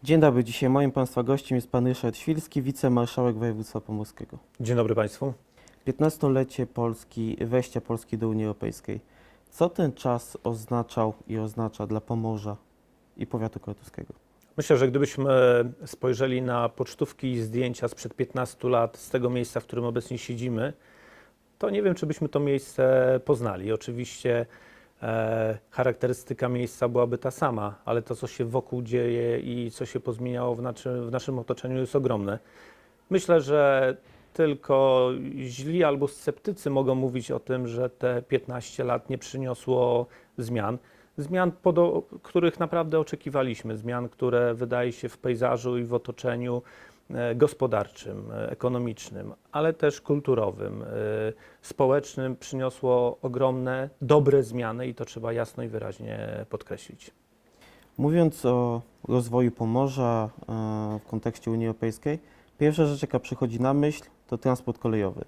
Dzień dobry, dzisiaj moim Państwa gościem jest Pan Ryszard Świrski, wicemarszałek województwa pomorskiego. Dzień dobry Państwu. 15-lecie wejścia Polski do Unii Europejskiej. Co ten czas oznaczał i oznacza dla Pomorza i powiatu kartuskiego? Myślę, że gdybyśmy spojrzeli na pocztówki i zdjęcia sprzed 15 lat z tego miejsca, w którym obecnie siedzimy, to nie wiem, czy byśmy to miejsce poznali. Oczywiście charakterystyka miejsca byłaby ta sama, ale to, co się wokół dzieje i co się pozmieniało w naszym otoczeniu, jest ogromne. Myślę, że tylko źli albo sceptycy mogą mówić o tym, że te 15 lat nie przyniosło zmian. Zmian, których naprawdę oczekiwaliśmy, zmian, które wydaje się w pejzażu i w otoczeniu gospodarczym, ekonomicznym, ale też kulturowym, społecznym przyniosło ogromne, dobre zmiany i to trzeba jasno i wyraźnie podkreślić. Mówiąc o rozwoju Pomorza w kontekście Unii Europejskiej, pierwsza rzecz, jaka przychodzi na myśl, to transport kolejowy.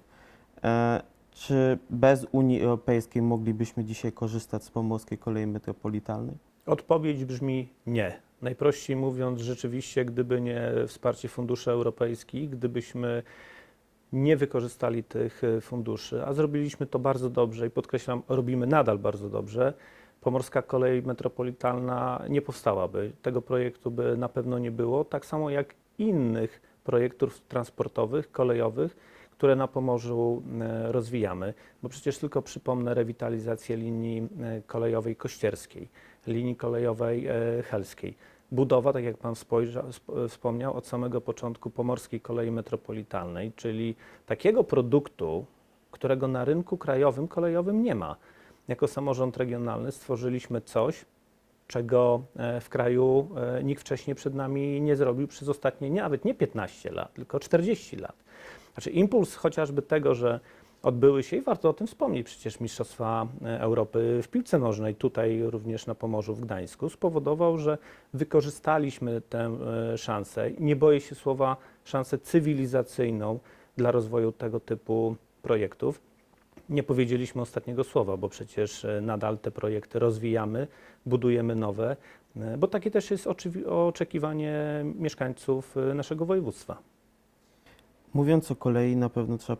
Czy bez Unii Europejskiej moglibyśmy dzisiaj korzystać z Pomorskiej Kolei Metropolitalnej? Odpowiedź brzmi nie. Najprościej mówiąc, rzeczywiście, gdyby nie wsparcie funduszy europejskich, gdybyśmy nie wykorzystali tych funduszy, a zrobiliśmy to bardzo dobrze i podkreślam, robimy nadal bardzo dobrze, Pomorska Kolej Metropolitalna nie powstałaby. Tego projektu by na pewno nie było, tak samo jak innych projektów transportowych, kolejowych, które na Pomorzu rozwijamy, bo przecież tylko przypomnę rewitalizację linii kolejowej kościerskiej, linii kolejowej helskiej. Budowa, tak jak Pan wspomniał, od samego początku Pomorskiej Kolei Metropolitalnej, czyli takiego produktu, którego na rynku krajowym kolejowym nie ma. Jako samorząd regionalny stworzyliśmy coś, czego w kraju nikt wcześniej przed nami nie zrobił przez ostatnie nawet nie 15 lat, tylko 40 lat. Znaczy impuls chociażby tego, że odbyły się, i warto o tym wspomnieć, przecież Mistrzostwa Europy w piłce nożnej, tutaj również na Pomorzu w Gdańsku, spowodował, że wykorzystaliśmy tę szansę, nie boję się słowa, szansę cywilizacyjną dla rozwoju tego typu projektów. Nie powiedzieliśmy ostatniego słowa, bo przecież nadal te projekty rozwijamy, budujemy nowe, bo takie też jest oczekiwanie mieszkańców naszego województwa. Mówiąc o kolei, na pewno trzeba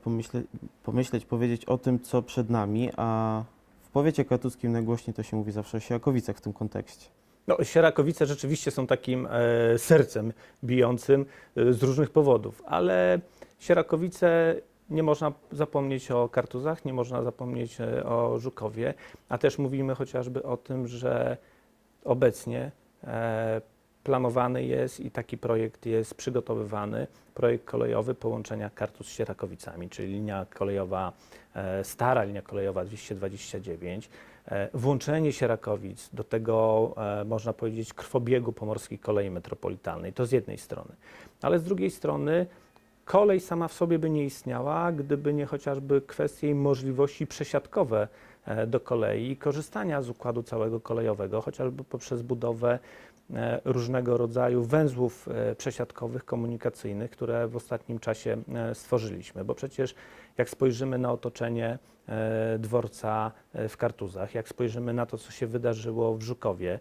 powiedzieć o tym, co przed nami, a w powiecie kartuskim najgłośniej to się mówi zawsze o Sierakowicach w tym kontekście. No, Sierakowice rzeczywiście są takim sercem bijącym z różnych powodów, ale Sierakowice, nie można zapomnieć o Kartuzach, nie można zapomnieć o Żukowie, a też mówimy chociażby o tym, że obecnie planowany jest i taki projekt jest przygotowywany, projekt kolejowy połączenia Kartuz z Sierakowicami, czyli linia kolejowa, stara linia kolejowa 229, włączenie Sierakowic do tego, można powiedzieć, krwobiegu Pomorskiej Kolei Metropolitalnej, to z jednej strony, ale z drugiej strony kolej sama w sobie by nie istniała, gdyby nie chociażby kwestie i możliwości przesiadkowe do kolei i korzystania z układu całego kolejowego, chociażby poprzez budowę różnego rodzaju węzłów przesiadkowych, komunikacyjnych, które w ostatnim czasie stworzyliśmy, bo przecież jak spojrzymy na otoczenie dworca w Kartuzach, jak spojrzymy na to, co się wydarzyło w Żukowie,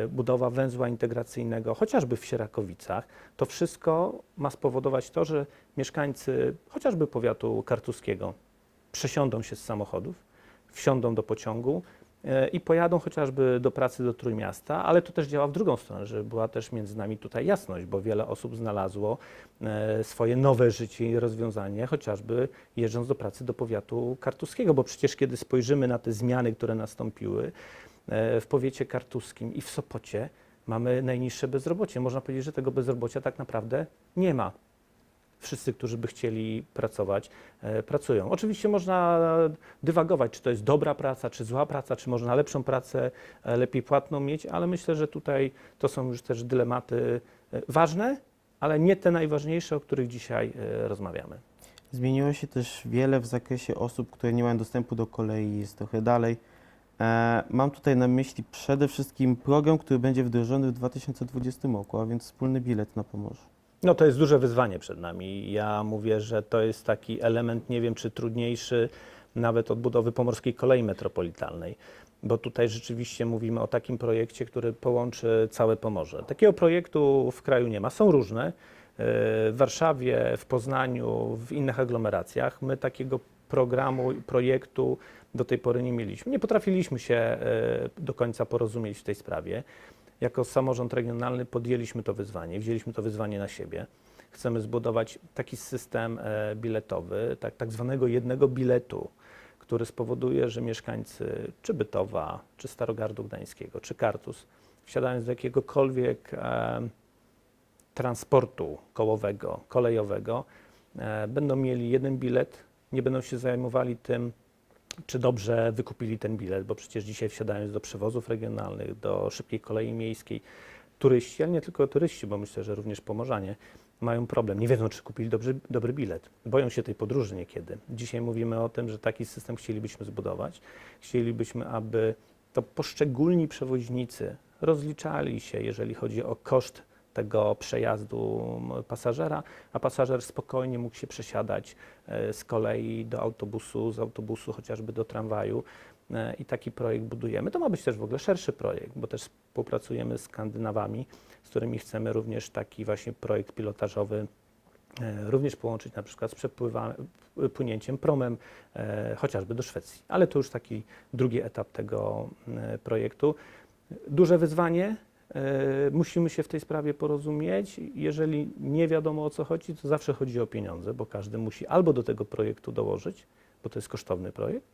budowa węzła integracyjnego, chociażby w Sierakowicach, to wszystko ma spowodować to, że mieszkańcy chociażby powiatu kartuskiego przesiądą się z samochodów, wsiądą do pociągu i pojadą chociażby do pracy do Trójmiasta, ale to też działa w drugą stronę, żeby była też między nami tutaj jasność, bo wiele osób znalazło swoje nowe życie i rozwiązanie, chociażby jeżdżąc do pracy do powiatu kartuskiego, bo przecież kiedy spojrzymy na te zmiany, które nastąpiły w powiecie kartuskim i w Sopocie, mamy najniższe bezrobocie. Można powiedzieć, że tego bezrobocia tak naprawdę nie ma. Wszyscy, którzy by chcieli pracować, pracują. Oczywiście można dywagować, czy to jest dobra praca, czy zła praca, czy można lepszą pracę, lepiej płatną mieć, ale myślę, że tutaj to są już też dylematy ważne, ale nie te najważniejsze, o których dzisiaj rozmawiamy. Zmieniło się też wiele w zakresie osób, które nie mają dostępu do kolei, jest trochę dalej. Mam tutaj na myśli przede wszystkim program, który będzie wdrożony w 2020 roku, a więc wspólny bilet na Pomorzu. No to jest duże wyzwanie przed nami. Ja mówię, że to jest taki element, nie wiem czy trudniejszy nawet odbudowy Pomorskiej Kolei Metropolitalnej, bo tutaj rzeczywiście mówimy o takim projekcie, który połączy całe Pomorze. Takiego projektu w kraju nie ma, są różne. W Warszawie, w Poznaniu, w innych aglomeracjach. My takiego programu, projektu do tej pory nie mieliśmy. Nie potrafiliśmy się do końca porozumieć w tej sprawie. Jako samorząd regionalny podjęliśmy to wyzwanie, wzięliśmy to wyzwanie na siebie. Chcemy zbudować taki system biletowy, tak zwanego jednego biletu, który spowoduje, że mieszkańcy czy Bytowa, czy Starogardu Gdańskiego, czy Kartus, wsiadając do jakiegokolwiek transportu kołowego, kolejowego, będą mieli jeden bilet, nie będą się zajmowali tym, czy dobrze wykupili ten bilet, bo przecież dzisiaj wsiadając do przewozów regionalnych, do szybkiej kolei miejskiej, turyści, ale nie tylko turyści, bo myślę, że również Pomorzanie mają problem. Nie wiedzą, czy kupili dobry bilet. Boją się tej podróży niekiedy. Dzisiaj mówimy o tym, że taki system chcielibyśmy zbudować. Chcielibyśmy, aby to poszczególni przewoźnicy rozliczali się, jeżeli chodzi o koszt tego przejazdu pasażera, a pasażer spokojnie mógł się przesiadać z kolei do autobusu, z autobusu chociażby do tramwaju i taki projekt budujemy. To ma być też w ogóle szerszy projekt, bo też współpracujemy z Skandynawami, z którymi chcemy również taki właśnie projekt pilotażowy również połączyć na przykład z płynięciem promem chociażby do Szwecji. Ale to już taki drugi etap tego projektu. Duże wyzwanie. Musimy się w tej sprawie porozumieć. Jeżeli nie wiadomo, o co chodzi, to zawsze chodzi o pieniądze, bo każdy musi albo do tego projektu dołożyć, bo to jest kosztowny projekt,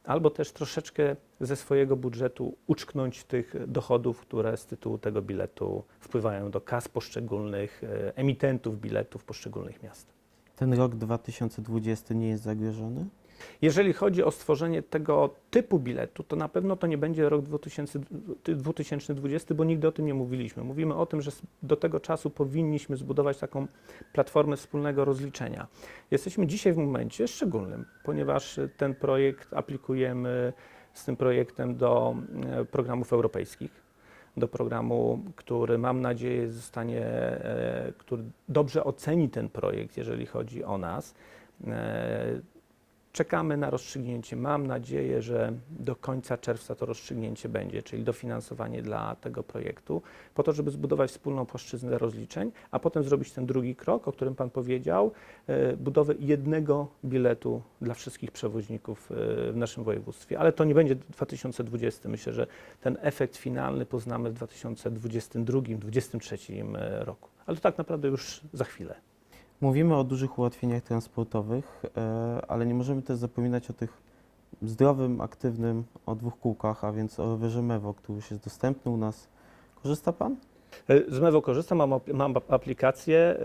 albo też troszeczkę ze swojego budżetu uczknąć tych dochodów, które z tytułu tego biletu wpływają do kas poszczególnych emitentów biletów poszczególnych miast. Ten rok 2020 nie jest zagrożony? Jeżeli chodzi o stworzenie tego typu biletu, to na pewno to nie będzie rok 2020, bo nigdy o tym nie mówiliśmy. Mówimy o tym, że do tego czasu powinniśmy zbudować taką platformę wspólnego rozliczenia. Jesteśmy dzisiaj w momencie szczególnym, ponieważ ten projekt aplikujemy z tym projektem do programów europejskich, do programu, który mam nadzieję który dobrze oceni ten projekt, jeżeli chodzi o nas. Czekamy na rozstrzygnięcie. Mam nadzieję, że do końca czerwca to rozstrzygnięcie będzie, czyli dofinansowanie dla tego projektu, po to, żeby zbudować wspólną płaszczyznę rozliczeń, a potem zrobić ten drugi krok, o którym Pan powiedział, budowę jednego biletu dla wszystkich przewoźników w naszym województwie. Ale to nie będzie 2020. Myślę, że ten efekt finalny poznamy w 2022-2023 roku. Ale to tak naprawdę już za chwilę. Mówimy o dużych ułatwieniach transportowych, ale nie możemy też zapominać o tych zdrowym, aktywnym, o dwóch kółkach, a więc o rowerze Mevo, który już jest dostępny u nas. Korzysta Pan? Z Mevo korzystam, mam aplikację.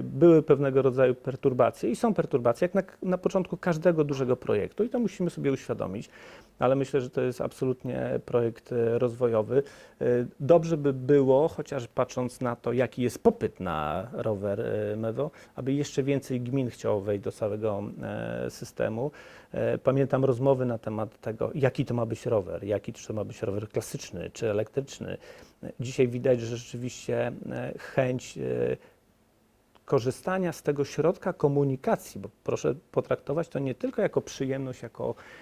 Były pewnego rodzaju perturbacje i są perturbacje, jak na początku każdego dużego projektu i to musimy sobie uświadomić, ale myślę, że to jest absolutnie projekt rozwojowy. Dobrze by było, chociaż patrząc na to, jaki jest popyt na rower Mevo, aby jeszcze więcej gmin chciało wejść do całego systemu. Pamiętam rozmowy na temat tego, jaki to ma być rower, czy to ma być rower klasyczny, czy elektryczny. Dzisiaj widać, że rzeczywiście chęć korzystania z tego środka komunikacji, bo proszę potraktować to nie tylko jako przyjemność,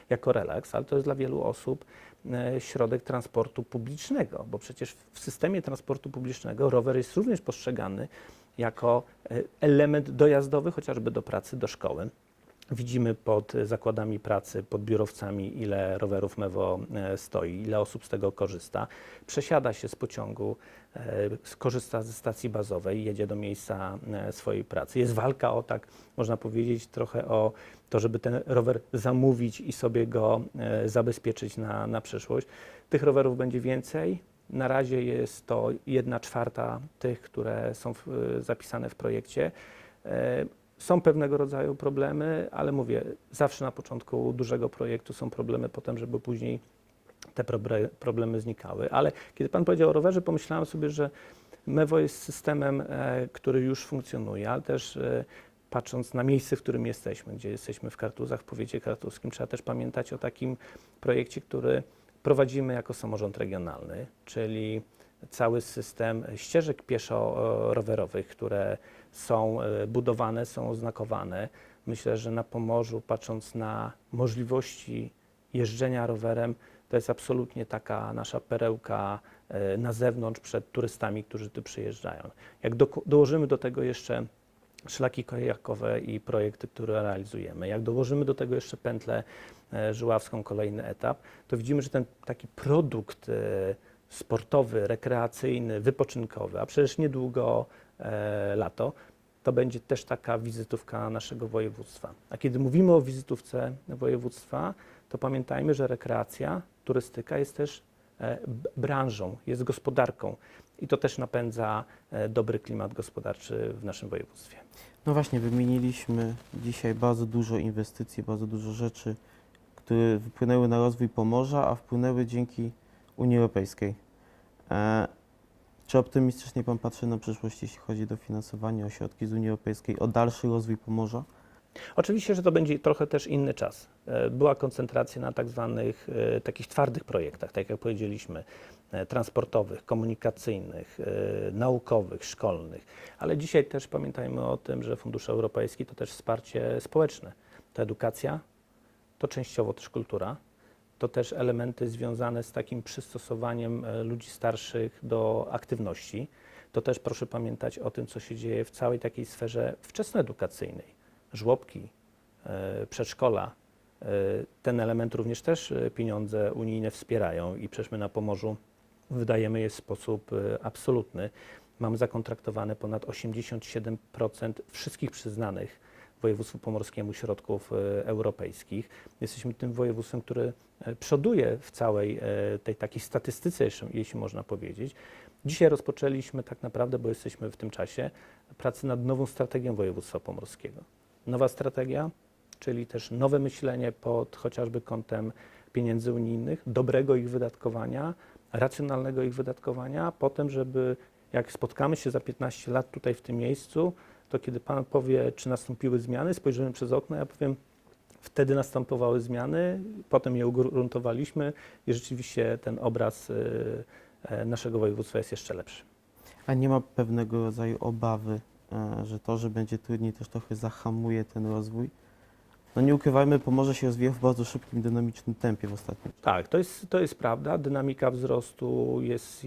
jako relaks, ale to jest dla wielu osób środek transportu publicznego, bo przecież w systemie transportu publicznego rower jest również postrzegany jako element dojazdowy, chociażby do pracy, do szkoły. Widzimy pod zakładami pracy, pod biurowcami, ile rowerów Mevo stoi, ile osób z tego korzysta. Przesiada się z pociągu, korzysta ze stacji bazowej, jedzie do miejsca swojej pracy. Jest walka o, tak można powiedzieć, trochę o to, żeby ten rower zamówić i sobie go zabezpieczyć na przyszłość. Tych rowerów będzie więcej. Na razie jest to 1/4 tych, które są zapisane w projekcie. Są pewnego rodzaju problemy, ale mówię, zawsze na początku dużego projektu są problemy potem, żeby później te problemy znikały. Ale kiedy Pan powiedział o rowerze, pomyślałem sobie, że Mevo jest systemem, który już funkcjonuje, ale też patrząc na miejsce, w którym jesteśmy, gdzie jesteśmy w Kartuzach, w powiecie kartuskim, trzeba też pamiętać o takim projekcie, który prowadzimy jako samorząd regionalny, czyli cały system ścieżek pieszo-rowerowych, które są budowane, są oznakowane, Myślę, że na Pomorzu, patrząc na możliwości jeżdżenia rowerem, to jest absolutnie taka nasza perełka na zewnątrz przed turystami, którzy tu przyjeżdżają. Jak dołożymy do tego jeszcze szlaki kajakowe i projekty, które realizujemy, jak dołożymy do tego jeszcze pętlę żuławską, kolejny etap, to widzimy, że ten taki produkt sportowy, rekreacyjny, wypoczynkowy, a przecież niedługo lato, to będzie też taka wizytówka naszego województwa. A kiedy mówimy o wizytówce województwa, to pamiętajmy, że rekreacja, turystyka jest też branżą, jest gospodarką i to też napędza dobry klimat gospodarczy w naszym województwie. No właśnie, wymieniliśmy dzisiaj bardzo dużo inwestycji, bardzo dużo rzeczy, które wpłynęły na rozwój Pomorza, a wpłynęły dzięki Unii Europejskiej. Czy optymistycznie Pan patrzy na przyszłość, jeśli chodzi o dofinansowanie, o środki z Unii Europejskiej, o dalszy rozwój Pomorza? Oczywiście, że to będzie trochę też inny czas. Była koncentracja na tak zwanych takich twardych projektach, tak jak powiedzieliśmy, transportowych, komunikacyjnych, naukowych, szkolnych, ale dzisiaj też pamiętajmy o tym, że fundusze europejskie to też wsparcie społeczne. To edukacja, to częściowo też kultura, to też elementy związane z takim przystosowaniem ludzi starszych do aktywności. To też proszę pamiętać o tym, co się dzieje w całej takiej sferze wczesnoedukacyjnej. Żłobki, przedszkola, ten element również też pieniądze unijne wspierają i przecież my na Pomorzu wydajemy je w sposób absolutny. Mamy zakontraktowane ponad 87% wszystkich przyznanych województwu pomorskiemu środków europejskich. Jesteśmy tym województwem, który przoduje w całej tej takiej statystyce, jeśli można powiedzieć. Dzisiaj rozpoczęliśmy tak naprawdę, bo jesteśmy w tym czasie, pracę nad nową strategią województwa pomorskiego. Nowa strategia, czyli też nowe myślenie pod chociażby kątem pieniędzy unijnych, dobrego ich wydatkowania, racjonalnego ich wydatkowania, potem, żeby jak spotkamy się za 15 lat tutaj w tym miejscu, to kiedy Pan powie, czy nastąpiły zmiany, spojrzymy przez okno, ja powiem, wtedy następowały zmiany, potem je ugruntowaliśmy i rzeczywiście ten obraz naszego województwa jest jeszcze lepszy. A nie ma pewnego rodzaju obawy, że to, że będzie trudniej, też trochę zahamuje ten rozwój? No nie ukrywajmy, Pomorze się rozwija w bardzo szybkim, dynamicznym tempie w ostatnim czasie. Tak, to jest prawda. Dynamika wzrostu jest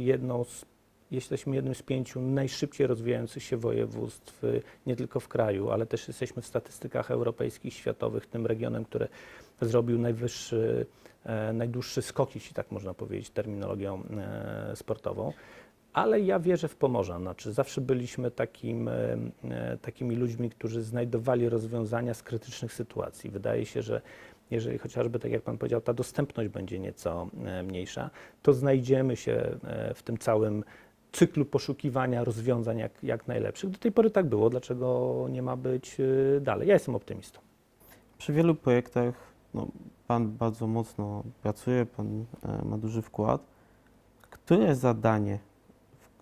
jesteśmy jednym z 5 najszybciej rozwijających się województw, nie tylko w kraju, ale też jesteśmy w statystykach europejskich, światowych, tym regionem, który zrobił najdłuższy skok, jeśli tak można powiedzieć, terminologią sportową. Ale ja wierzę w Pomorza, znaczy zawsze byliśmy takimi ludźmi, którzy znajdowali rozwiązania z krytycznych sytuacji. Wydaje się, że jeżeli chociażby, tak jak Pan powiedział, ta dostępność będzie nieco mniejsza, to znajdziemy się w tym całym cyklu poszukiwania rozwiązań jak najlepszych. Do tej pory tak było, dlaczego nie ma być dalej? Ja jestem optymistą. Przy wielu projektach Pan bardzo mocno pracuje, Pan ma duży wkład. Które zadanie,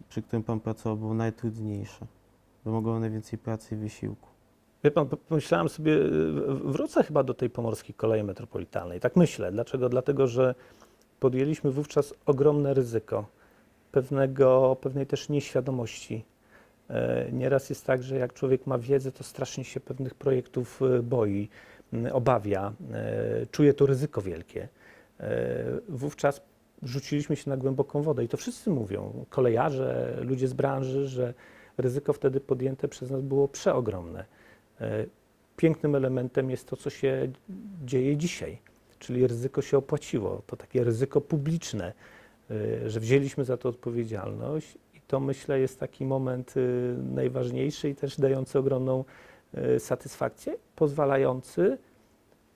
przy którym Pan pracował, było najtrudniejsze? Wymagało najwięcej pracy i wysiłku? Wie Pan, pomyślałem sobie, wrócę chyba do tej pomorskiej kolei metropolitalnej. Tak myślę. Dlaczego? Dlatego, że podjęliśmy wówczas ogromne ryzyko pewnej też nieświadomości. Nieraz jest tak, że jak człowiek ma wiedzę, to strasznie się pewnych projektów boi, obawia, czuje to ryzyko wielkie. Wówczas rzuciliśmy się na głęboką wodę i to wszyscy mówią, kolejarze, ludzie z branży, że ryzyko wtedy podjęte przez nas było przeogromne. Pięknym elementem jest to, co się dzieje dzisiaj, czyli ryzyko się opłaciło. To takie ryzyko publiczne, że wzięliśmy za to odpowiedzialność i to, myślę, jest taki moment najważniejszy i też dający ogromną satysfakcję, pozwalający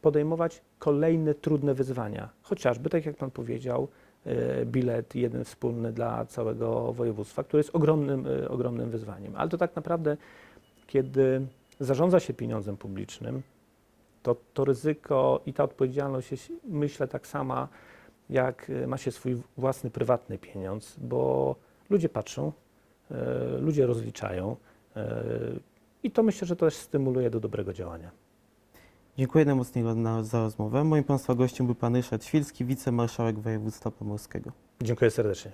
podejmować kolejne trudne wyzwania. Chociażby, tak jak Pan powiedział, bilet jeden wspólny dla całego województwa, który jest ogromnym wyzwaniem. Ale to tak naprawdę, kiedy zarządza się pieniądzem publicznym, to ryzyko i ta odpowiedzialność jest, myślę, tak sama, jak ma się swój własny, prywatny pieniądz, bo ludzie patrzą, ludzie rozliczają i to myślę, że to też stymuluje do dobrego działania. Dziękuję najmocniej za rozmowę. Moim Państwa gościem był Pan Ryszard Świrski, wicemarszałek województwa pomorskiego. Dziękuję serdecznie.